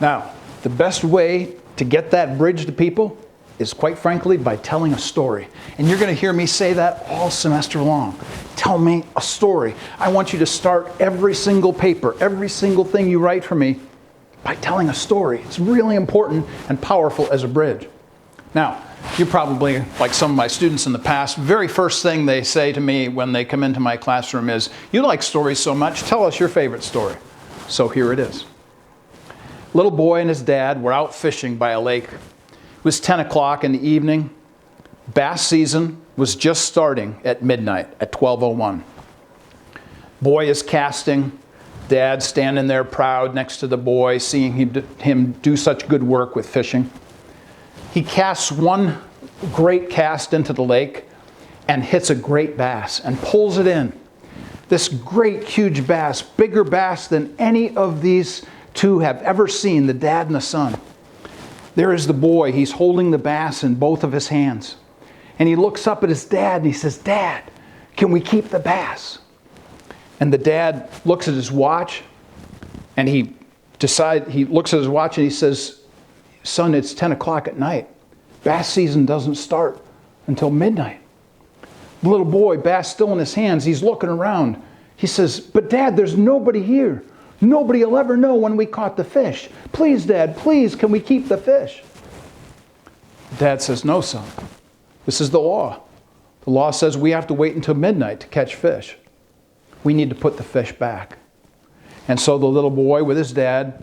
Now, the best way to get that bridge to people is, quite frankly, by telling a story. And you're going to hear me say that all semester long. Tell me a story. I want you to start every single paper, every single thing you write for me, by telling a story. It's really important and powerful as a bridge. Now, you probably, like some of my students in the past, very first thing they say to me when they come into my classroom is, "You like stories so much, tell us your favorite story." So here it is. Little boy and his dad were out fishing by a lake. It was 10 o'clock in the evening. Bass season was just starting at midnight, at 12:01. Boy is casting. Dad standing there proud next to the boy, seeing him do such good work with fishing. He casts one great cast into the lake and hits a great bass and pulls it in. This great, huge bass, bigger bass than any of these two have ever seen, the dad and the son. There is the boy. He's holding the bass in both of his hands. And he looks up at his dad and he says, "Dad, can we keep the bass?" And the dad looks at his watch and he looks at his watch and he says, "Son, it's 10 o'clock at night. Bass season doesn't start until midnight." The little boy, bass still in his hands, he's looking around. He says, "But Dad, there's nobody here. Nobody will ever know when we caught the fish. Please, Dad, please, can we keep the fish?" Dad says, "No, son. This is the law. The law says we have to wait until midnight to catch fish. We need to put the fish back." And so the little boy with his dad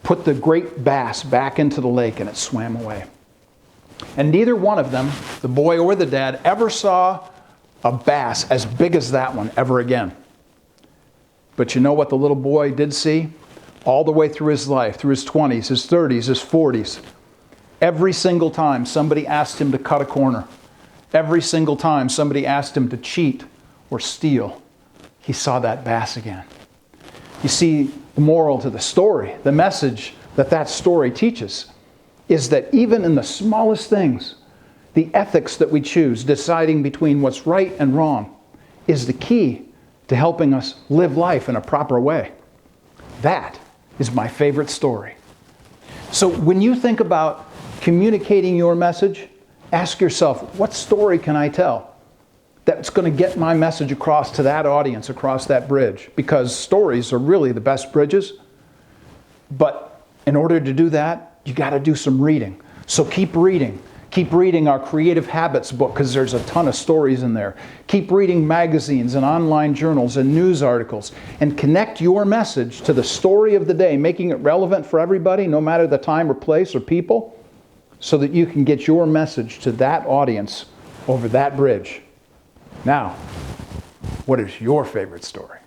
put the great bass back into the lake and it swam away. And neither one of them, the boy or the dad, ever saw a bass as big as that one ever again. But you know what the little boy did see? All the way through his life, through his 20s, his 30s, his 40s, every single time somebody asked him to cut a corner, every single time somebody asked him to cheat or steal, he saw that bass again. You see, the moral to the story, the message that that story teaches, is that even in the smallest things, the ethics that we choose, deciding between what's right and wrong, is the key to helping us live life in a proper way. That is my favorite story. So when you think about communicating your message, ask yourself, what story can I tell that's going to get my message across to that audience, across that bridge? Because stories are really the best bridges. But in order to do that, you got to do some reading. So keep reading. Keep reading our Creative Habits book because there's a ton of stories in there. Keep reading magazines and online journals and news articles and connect your message to the story of the day, making it relevant for everybody, no matter the time or place or people, so that you can get your message to that audience over that bridge. Now, what is your favorite story?